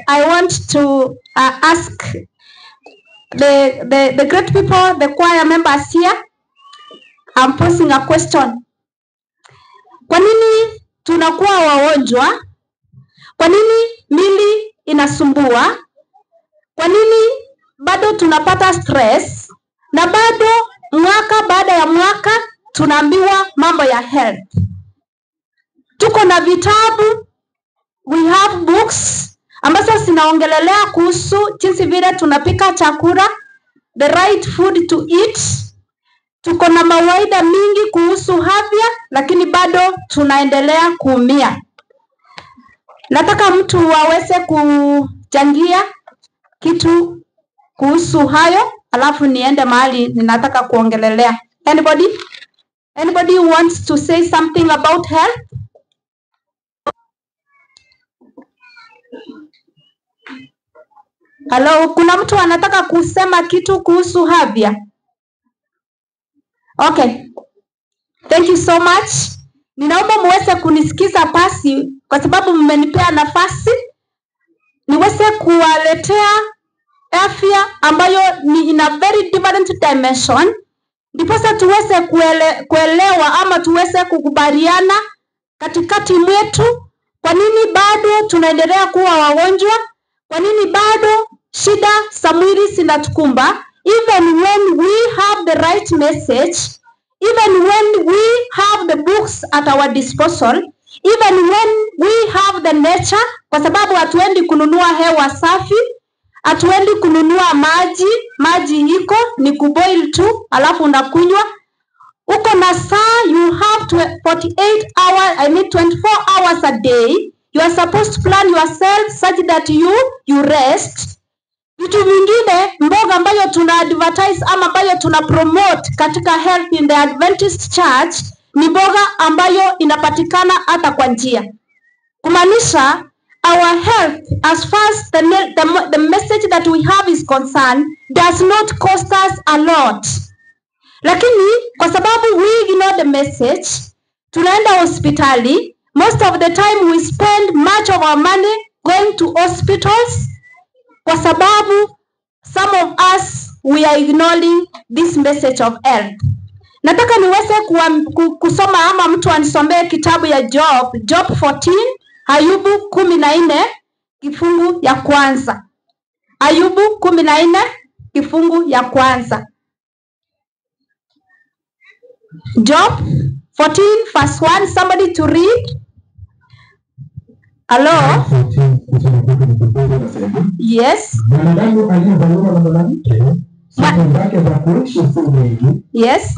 I want to ask the great people, the choir members here. I'm posing a question. Kwa nini tunakuwa wagonjwa? Kwa nini mili inasumbua? Kwa nini bado tunapata stress? Na bado mwaka baada ya mwaka tunaambiwa mambo ya health. Tuko na vitabu, we have books ambazo zinaongelelea kuhusu jinsi vile tunapika chakula, the right food to eat. Tuko na mawaida mingi kuhusu afya, lakini bado tunaendelea kuumia. Nataka mtu aweze kuchangia kitu kuhusu hayo, alafu niende mahali ninataka kuongelelea. Anybody wants to say something about health? Hello, kuna mtu anataka kusema kitu kuhusu afya? Okay. Thank you so much. Ninaomba muweze kunisikiza pasi kwa sababu mmenipea nafasi niweze kuwaletea afya ambayo ni in a very different dimension. Ndiposa tuweze kuelewa ama tuweze kukubaliana katikati mwetu kwa nini bado tunaendelea kuwa wagonjwa, kwa nini bado shida za mwili zinatukumba, even when we have the right message, even when we have the books at our disposal, even when we have the nature, kwa sababu hatuendi kununua hewa safi, hatuendi kununua maji iko ni kuboil tu alafu unakunywa. Uko na saa, you have 48 hours, 24 hours a day. You are supposed to plan yourself such that you rest. Vitu vingine mboga ambayo tuna advertise ama ambayo tuna promote katika health in the Adventist Church ni mboga ambayo inapatikana hata kwa njia. Kumaanisha our health, as far as the message that we have is concerned, does not cost us a lot. Lakini kwa sababu we ignore the message, tunaenda hospitali. Most of the time we spend much of our money going to hospitals kwa sababu some of us we are ignoring this message of health. Nataka niweze kusoma ama mtu anisomee kitabu ya Job 14, Ayubu 14 kifungu ya kwanza. Ayubu 14 kifungu ya kwanza. Job 14 verse 1, somebody to read. Hello? Yes. Yes.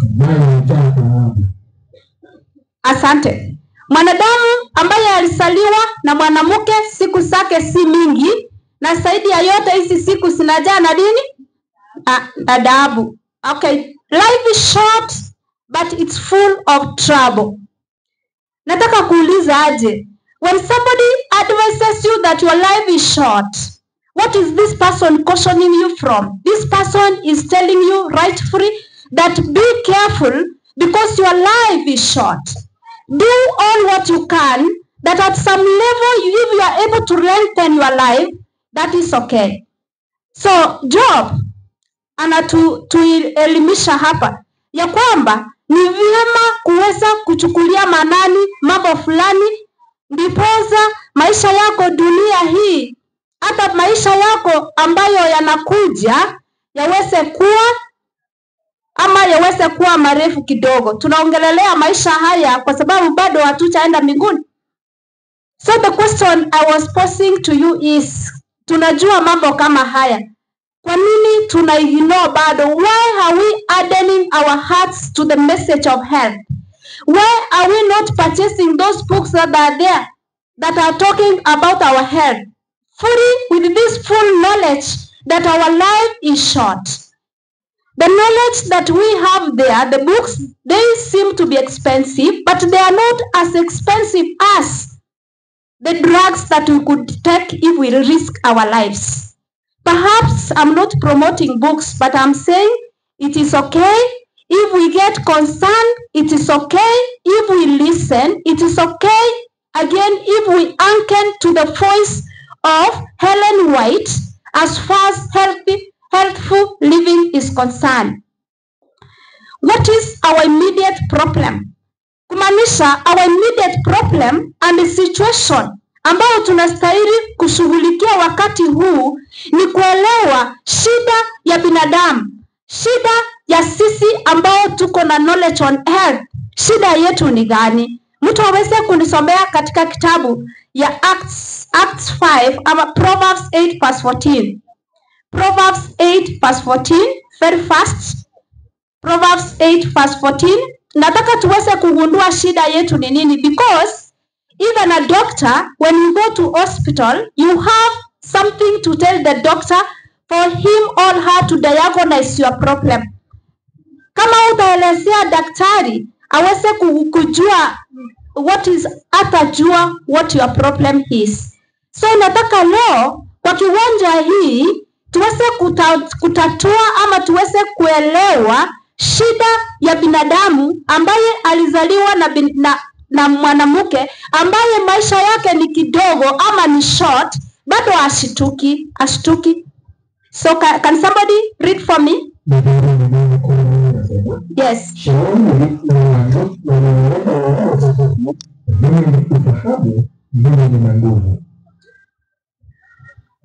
Asante. Mwanadamu ambaye alisaliwa na mwanamke siku zake si mingi, na zaidi ya yote hizi siku zinajaa na nini? Adabu. Okay. Life is short but it's full of trouble. Nataka kuuliza aje, when somebody advises you that your life is short, what is this person cautioning you from? This person is telling you rightfully that be careful because your life is short. Do all what you can, that at some level, if you are able to lengthen your life, that is okay. So Job anatuelimisha hapa ya kwamba ni vyema kuweza kuchukulia manani mambo fulani, ndiposa maisha yako dunia hii, hata maisha yako ambayo yanakuja yaweze kuwa marefu kidogo. Tunaongelelea maisha haya kwa sababu bado hatujaenda mbinguni. So the question I was posing to you is, tunajua mambo kama haya, kwa nini tunaignore bado? Why are we hardening our hearts to the message of health? Why are we not purchasing those books that are there that are talking about our health, fully with this full knowledge that our life is short? The knowledge that we have there, the books, they seem to be expensive, but they are not as expensive as the drugs that we could take if we risk our lives. Perhaps I'm not promoting books, but I'm saying it is okay if we get concerned. It is okay if we listen. It is okay, again, if we anchor to the voice of Helen right as far as healthful living is concerned. What is our immediate problem? Kumaanisha our immediate problem and the situation ambayo tunastahili kushughulikia wakati huu ni kuelewa shida ya binadamu, shida ya sisi ambao tuko na knowledge on health. Shida yetu ni gani? Mtu aweze kunisomea katika kitabu ya Acts 5 ama Proverbs 8 verse 14. Proverbs 8 verse 14, very fast. Proverbs 8 verse 14. Nataka tuweze kugundua shida yetu ni nini, because even a doctor, when you go to hospital, you have something to tell the doctor for him or her to diagnose your problem. Kama utaelezea daktari aweze kujua atajua what your problem is. So nataka leo kwa kiwanja hii tuweze kutatua ama tuweze kuelewa shida ya binadamu ambaye alizaliwa na mwanamke ambaye maisha yake ni kidogo ama ni short, bado ashituki. So can somebody read for me? Yes.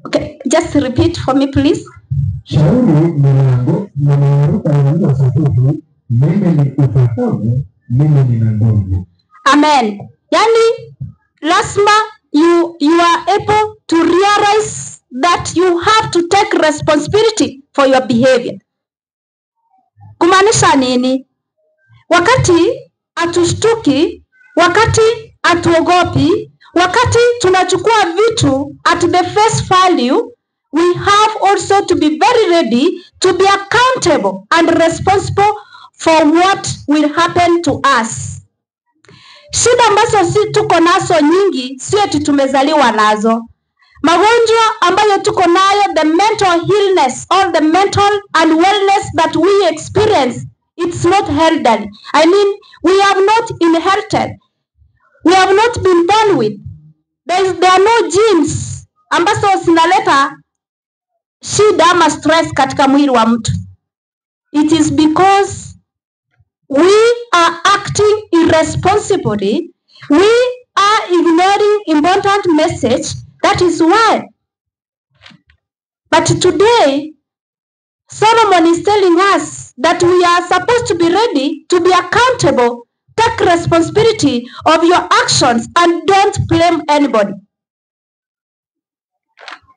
Okay, just repeat for me please. Amen. Yani lazima you are able to realize that you have to take responsibility for your behavior. Kumaanisha nini? Wakati atushtuki, wakati atuogopi, wakati tunachukua vitu at the face value, we have also to be very ready to be accountable and responsible for what will happen to us. Shida ambazo si tuko nazo nyingi, sio tumezaliwa nazo. Magonjwa ambayo tuko nayo, the mental illness or the mental unwellness that we experience, it's not hereditary. I mean, we have not inherited. We have not been born with. There are no genes ambazo zinaleta shida ama stress katika mwili wa mtu. It is because we are acting irresponsibly. We are ignoring important message. That is why. But today, Solomon is telling us that we are supposed to be ready to be accountable, take responsibility of your actions, and don't blame anybody.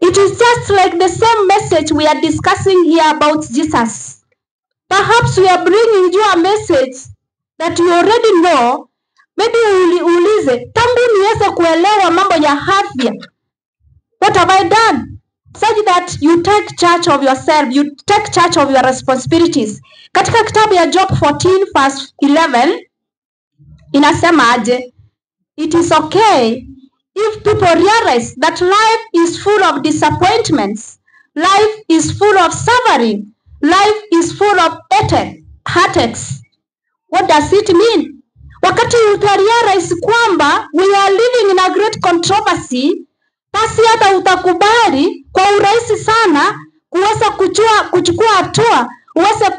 It is just like the same message we are discussing here about Jesus. Perhaps we are bringing you a message that you already know. Maybe uulize, tangu niweze kuelewa mambo ya afya, what have I done? Such that you take charge of yourself, you take charge of your responsibilities. Katika kitabu ya Job 14 verse 11, inasema aje? It is okay if people realize that life is full of disappointments, life is full of suffering, life is full of heartaches. What does it mean? Wakati utarealize kwamba we are living in a great controversy, basi hata utakubali kwa urahisi sana kuweza kuchukua hatua, uweze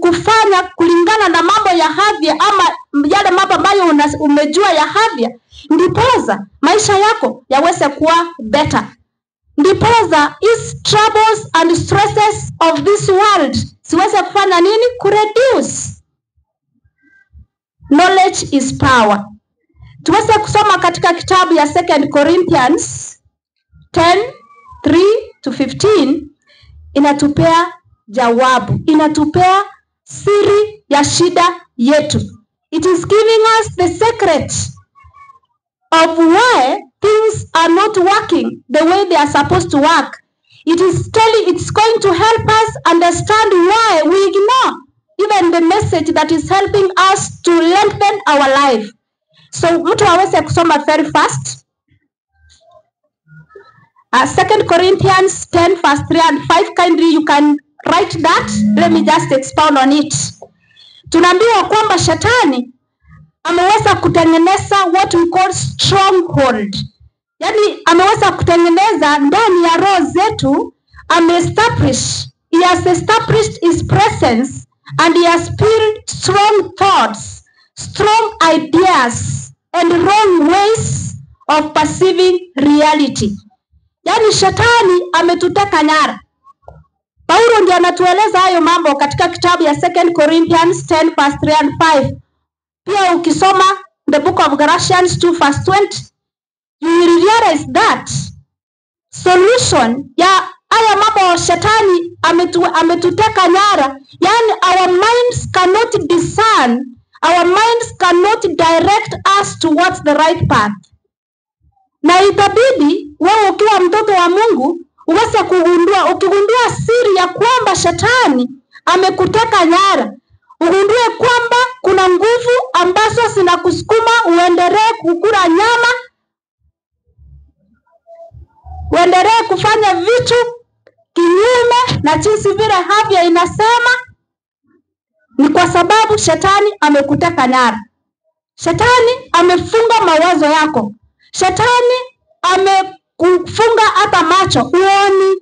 kufanya kulingana na mambo ya afya ama yale mambo ambayo umejua ya afya, ndipoza maisha yako yaweze kuwa better. Ndipoza is troubles and stresses of this world siweze kufanya nini? Kureduce. Knowledge is power. Tuweze kusoma katika kitabu ya 2 Corinthians 10:3-15, inatupea jawabu, inatupea siri ya shida yetu. It is giving us the secret of why things are not working the way they are supposed to work. It's going to help us understand why we ignore even the message that is helping us to lengthen our life. So mtu aweze kusoma very fast. 2 Corinthians 10 verse 3 and 5, kindly you can write that. Let me just expound on it. Tunaambiwa kwamba shetani ameweza kutengeneza what we call stronghold. Yani ameweza kutengeneza ndani ya roho zetu wetu he has established his presence, and he has built strong thoughts, strong ideas, and wrong ways of perceiving reality. Yani shetani ametuteka nyara. Paulo ndiye anatueleza hayo mambo katika kitabu ya 2 Corinthians 10 verse 3 and 5. Pia ukisoma the book of Galatians 2 verse 20, you will realize that solution ya haya mambo shetani ametuteka nyara. Yani our minds cannot discern, our minds cannot direct us towards the right path. Na itabidi wewe ukiwa mtoto wa Mungu uweze ukigundua siri ya kwamba shetani amekuteka nyara, ugundue kwamba kuna nguvu ambazo zinakusukuma uendelee kukula nyama, uendelee kufanya vitu kinyume na jinsi vile afya inasema, ni kwa sababu shetani amekuteka nyara. Shetani amefunga mawazo yako. Shetani amekufunga hata macho uoni,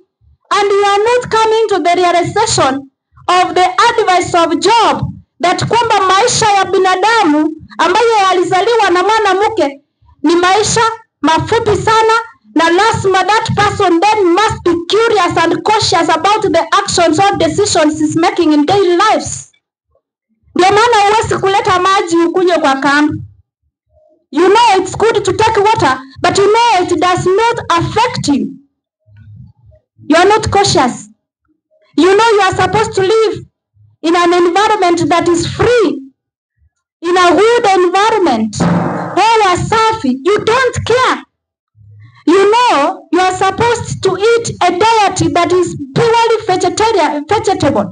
and you are not coming to the realization of the advice of Job, that kwamba maisha ya binadamu ambayo yalizaliwa na mwanamke ni maisha mafupi sana, na lazima that person then must be curious and cautious about the actions or decisions he's making in daily lives. Ndio maana huwezi kuleta maji ukunywe kwa kambi. You know it's good to take water, but you know it does not affect you. You are not cautious. You know you are supposed to live in an environment that is free, in a good environment. Hewa safi. You don't care. You know you are supposed to eat a diet that is purely vegetable.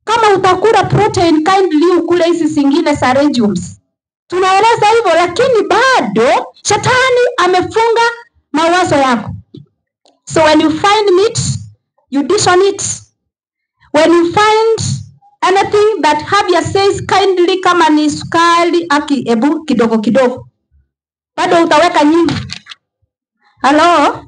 Kama utakula protein, kindly ukule hizi zingine za legumes. Tunaeleza hivyo, lakini bado shetani amefunga mawazo yako. So when you find meat, you dish on it. When you find anything that Havia says kindly, kama ni sukari ebu kidogo kidogo, bado utaweka nyingi. Hello?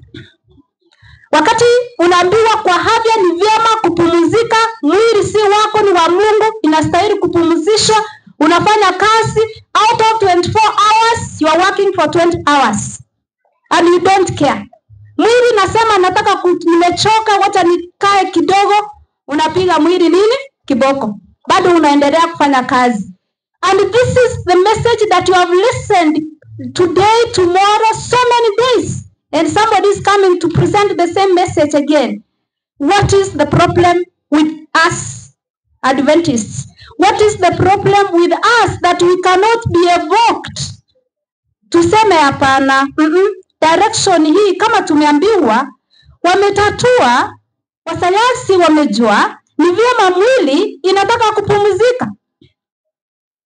Wakati unaambiwa kwa Havia ni vyema kupumzika, mwili si wako, ni wa Mungu, inastahili kupumzishwa. Unafanya kazi, out of 24 hours, you are working for 20 hours. And you don't care. Mwili nasema nataka nimechoka, wacha nikae kidogo, unapiga mwili nini? Kiboko. Bado unaendelea kufanya kazi. And this is the message that you have listened today, tomorrow, so many days. And somebody is coming to present the same message again. What is the problem with us Adventists? What is the problem with us that we cannot be evoked? Tuseme hapana, direction hii kama tumeambiwa, wametatua, wasayansi wamejua, ni vyema mwili inataka kupumzika.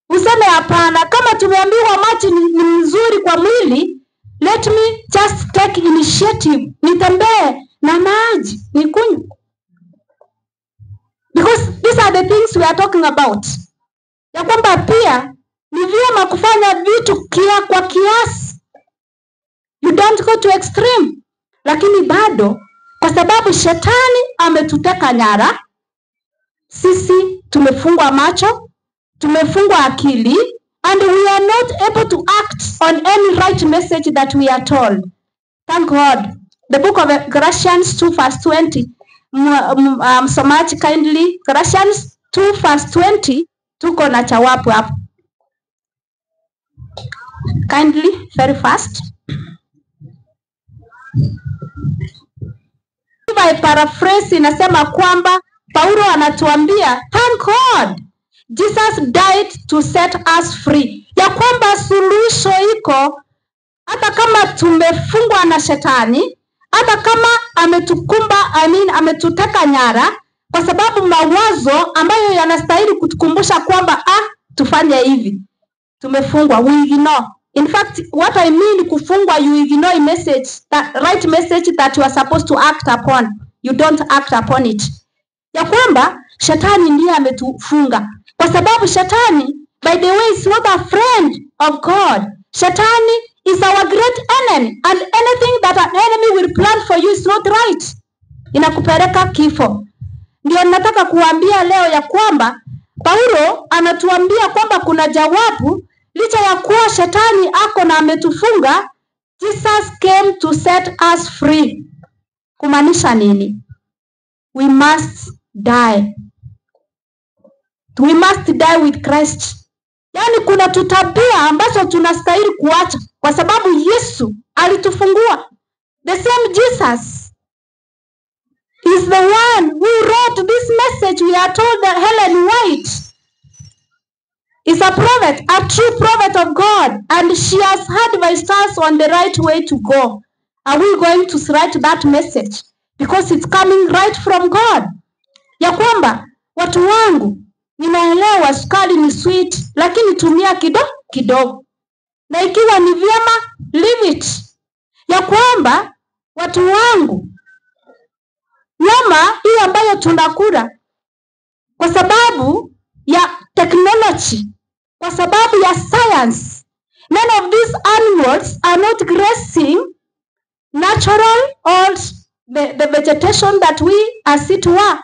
Useme hapana, kama tumeambiwa maji ni mzuri kwa mwili, let me just take initiative, nitembee na maji, nikunywe. Because these are the things we are talking about. Ya kwamba pia ni vyema kufanya vitu kwa kiasi. You don't go to extreme. Lakini bado kwa sababu shetani ametuteka nyara, sisi tumefungwa macho, tumefungwa akili, and we are not able to act on any right message that we are told. Thank God. The book of Galatians 2 verse 20. Msomaji kindly, Galatians 2 verse 20, tuko na jawabu hapo. Kindly, very fast. By paraphrase inasema kwamba Paulo anatuambia, thank God Jesus died to set us free. Ya kwamba suluhisho iko, hata kama tumefungwa na shetani, hata kama ametuteka nyara, kwa sababu mawazo ambayo yanastahili kutukumbusha kwamba tufanye hivi, tumefungwa, we ignore. In fact, what I mean kufungwa, you ignore a message, that right message that you are supposed to act upon. You don't act upon it. Ya kwamba shetani ndiye ametufunga. Kwa sababu shetani, by the way, is not a friend of God. Shetani is our great enemy, and anything that an enemy will plan for you is not right. inakupeleka kifo. Ndio nataka kuambia leo ya kwamba Paulo anatuambia kwamba kuna jawabu licha ya kuwa shetani ako na ametufunga. Jesus came to set us free. Kumaanisha nini? We must die. We must die with Christ. Yaani kuna tutabia ambazo tunastahili kuacha kwa sababu Yesu alitufungua. The same Jesus is the one who wrote this message. We are told that Helen White is a prophet, a true prophet of God, and she has advised us on the right way to go. Are we going to write that message? Because it's coming right from God. Ya kwamba watu wangu, ninaelewa sukari ni sweet, lakini tumia kidogo. Na ikiwa ni vyema, leave it. Ya kwamba watu wangu, nyama hii ambayo tunakula kwa sababu ya technology, kwa sababu ya science, none of these animals are not grazing natural or the vegetation that we as it were.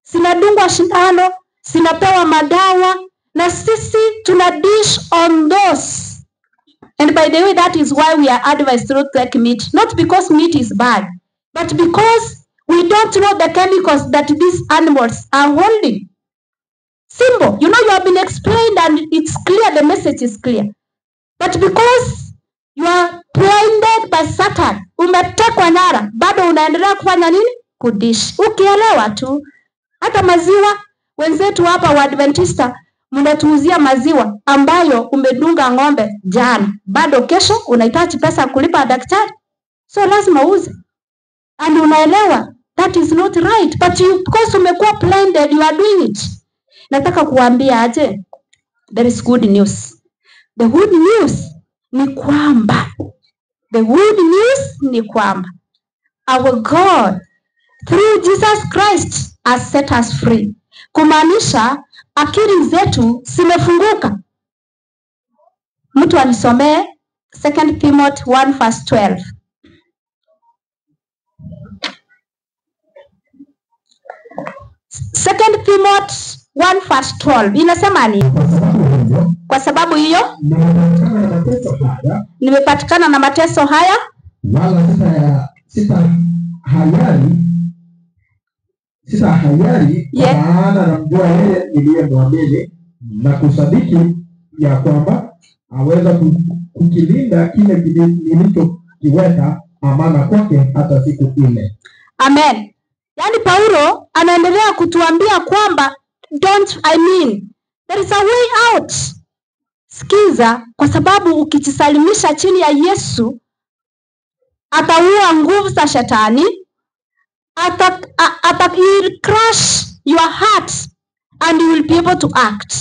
Sinadungwa shindano, sinapewa madawa, na sisi tuna dish on those. And by the way, that is why we are advised to not take meat. Not because meat is bad, but because we don't know the chemicals that these animals are holding. Simple. You know, you have been explained and it's clear, the message is clear. But because you are blinded by Satan, umetekwa nyara, bado unaendelea kufanya nini? Kudish. Ukielewa tu. Hata maziwa, wenzetu hapa wa Adventista, mnatuuzia maziwa ambayo umedunga ng'ombe jana. Bado kesho unahitaji pesa kulipa daktari. So lazima uuze. And unaelewa, that is not right. But you, because umekuwa blinded, you are doing it. Nataka kuambia aje, there is good news. The good news ni kwamba, our God through Jesus Christ has set us free. Kumaanisha akili zetu zimefunguka. Mtu anisomee 2 Timothy 1:12. 2 Timothy 1:12 inasema nini? Kwa sababu hiyo nimepatikana na mateso haya, wala sita hayari kwa maana namjua yeye niliyemwamini na kusadiki ya kwamba aweza kukilinda kile nilichokiweka amana kwake hata siku ile. Amen. Yani Paulo anaendelea kutuambia kwamba there is a way out. Sikiza, kwa sababu ukijisalimisha chini ya Yesu, ataua nguvu za shetani, he will crush your heart and you will be able to act.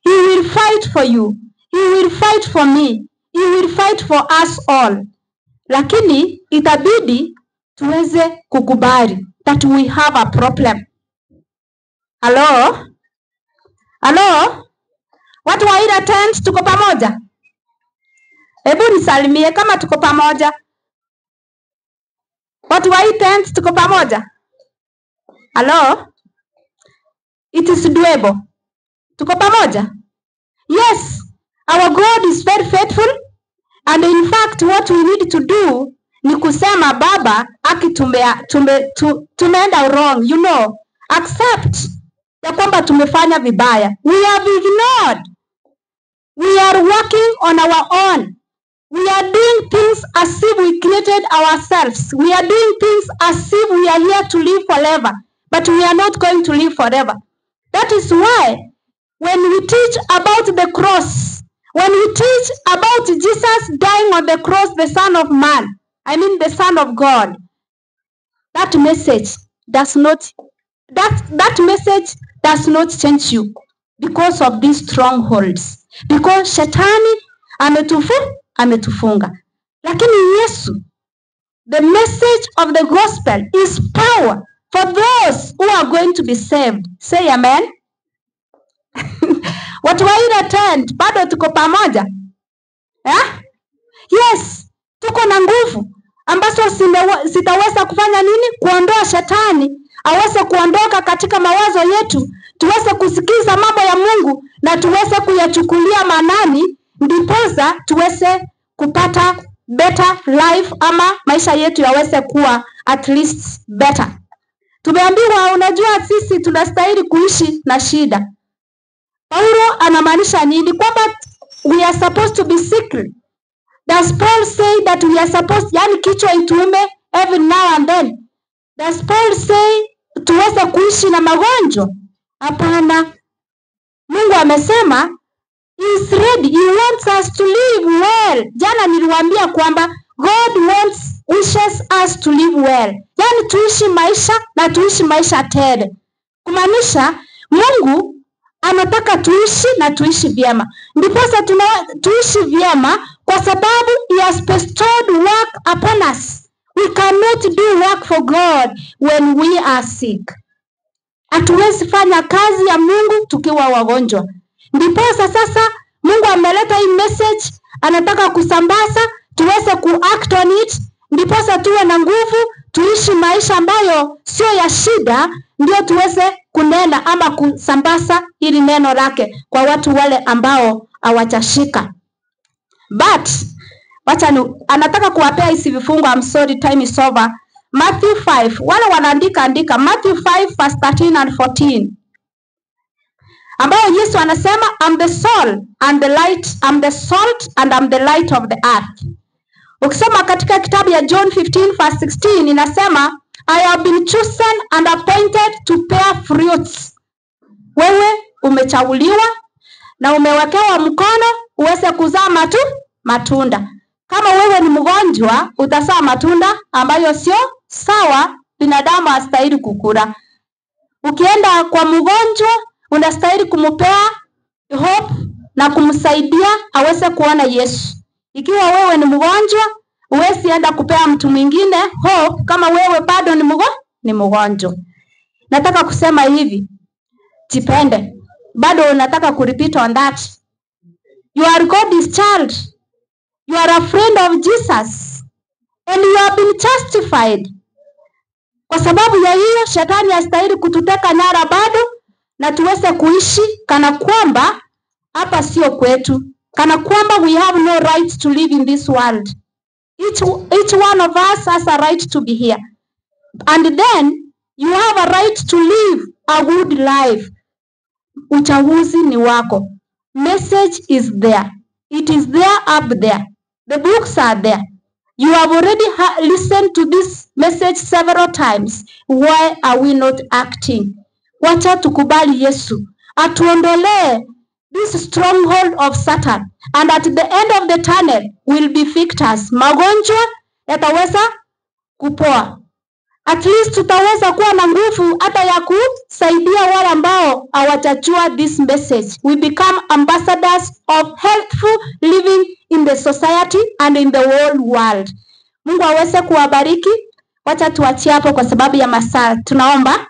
He will fight for you. He will fight for me. He will fight for us all. Lakini itabidi tuweze kukubali that we have a problem. Hello? Watu wa ile tent tuko pamoja? Hebu nisalimie kama tuko pamoja. Watu wa ile tent tuko pamoja? Hello? It is doable. Tuko pamoja? Yes. Our God is very faithful, and in fact what we need to do ni kusema Baba, tumeenda wrong, you know. Accept ya kwamba tumefanya vibaya. We have ignored. We are working on our own. We are doing things as if we created ourselves. We are doing things as if we are here to live forever. But we are not going to live forever. That is why when we teach about the cross, when we teach about Jesus dying on the cross, the Son of Man, the Son of God, that message does not change you because of these strongholds. Because shetani ametufunga. Lakini Yesu, the message of the gospel is power for those who are going to be saved. Say amen. Watu wa ile tent bado tuko pamoja? Yes, tuko na nguvu. ambazo zitaweza kufanya nini? Kuondoa shetani aweze kuondoka katika mawazo yetu, tuweze kusikiza mambo ya Mungu na tuweze kuyachukulia maanani, ndiposa tuweze kupata better life, ama maisha yetu yaweze kuwa at least better. Tumeambiwa, unajua sisi tunastahili kuishi na shida. Paulo anamaanisha nini? Kwamba we are supposed to be sick. Does Paul say that we are supposed, yani kichwa itume every now and then? Does Paul say tuweze kuishi na magonjwa? Hapana. Mungu amesema he is ready. He wants us to live well. Jana niliwaambia kwamba God wishes us to live well. Yani tuishi maisha na tuishi maisha tele. Kumaanisha Mungu anataka tuishi na tuishi vyema. Ndiposa tuishi vyema kwa sababu he has bestowed work upon us. We cannot do work for God when we are sick. Hatuwezi fanya kazi ya Mungu tukiwa wagonjwa. Ndiposa sasa Mungu ameleta hii message, anataka kusambaza, tuweze kuact on it, ndiposa tuwe na nguvu, tuishi maisha ambayo sio ya shida, ndio tuweze kunena ama kusambaza ili neno lake kwa watu wale ambao hawajashika. But anataka kuwapea hizi vifungu. I'm sorry, time is over. Matthew 5, wale wanaandika Matthew 5 verse 13 and 14, ambayo Yesu anasema I'm the salt and the light, I'm the salt and I'm the light of the earth. Ukisoma katika kitabu ya John 15 verse 16 inasema I have been chosen and appointed to bear fruits. Wewe umechaguliwa na umewekewa mkono uweze kuzaa matunda. Kama wewe ni mgonjwa, utazaa matunda ambayo sio sawa, binadamu hastahili kukula. Ukienda kwa mgonjwa, unastahili kumpea hope na kumsaidia aweze kuona Yesu. Ikiwa wewe ni mgonjwa, huwezi enda kupea mtu mwingine hope kama wewe bado ni mgonjwa. Nataka kusema hivi, jipende. Bado unataka kurepeat on that. You are God's child. You are a friend of Jesus. And you have been justified. Kwa sababu ya hiyo, shetani hastahili kututeka nyara bado, na tuweze kuishi kana kwamba hapa sio kwetu. Kana kwamba we have no right to live in this world. Each one of us has a right to be here. And then you have a right to live a good life. Uchaguzi ni wako. Message is there. It is there up there. The books are there. You have already listened to this message several times. Why are we not acting? Wacha tukubali Yesu atuondolee this stronghold of Satan, and at the end of the tunnel will be victors. Magonjwa yataweza kupoa. At least tutaweza kuwa na nguvu hata ya kusaidia wale ambao hawajajua this message. We become ambassadors of healthful living in the society and in the whole world. Mungu aweze kuwabariki. Wacha tuachie hapo kwa sababu ya masaa. Tunaomba.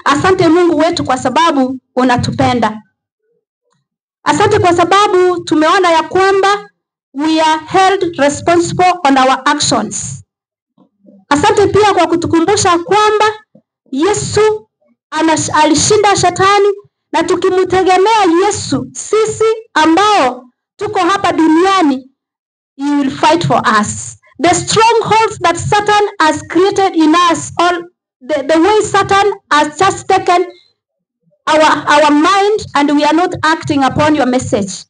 Asante Mungu wetu kwa sababu unatupenda. Asante kwa sababu tumeona ya kwamba we are held responsible on our actions. Asante pia kwa kutukumbusha kwamba Yesu alishinda shetani, na tukimtegemea Yesu, sisi ambao tuko hapa duniani, he will fight for us. The strongholds that Satan has created in us, all the way Satan has just taken our mind and we are not acting upon your message.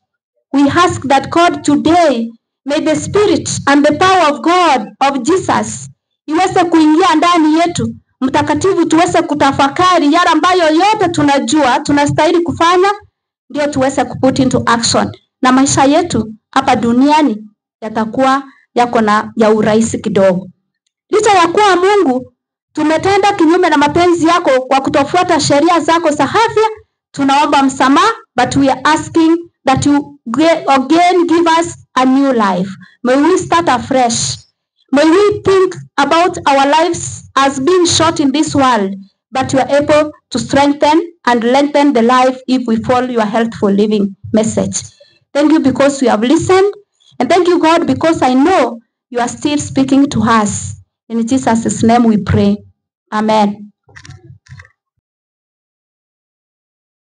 We ask that God today, may the Spirit and the power of God, of Jesus, iweze kuingia ndani yetu. Mtakatifu, tuweze kutafakari yale ambayo yote tunajua tunastahili kufanya, ndio tuweze kuput into action. Na maisha yetu hapa duniani yatakuwa yako na ya urahisi kidogo. Licha ya kuwa Mungu tumetenda kinyume na mapenzi yako kwa kutofuata sheria zako za afya, tunaomba msamaha, but we are asking that you again give us a new life. May we start afresh. May we think about our lives as being short in this world, but you are able to strengthen and lengthen the life if we follow your healthful living message. Thank you because we have listened, and thank you God because I know you are still speaking to us. In Jesus' name we pray. Amen.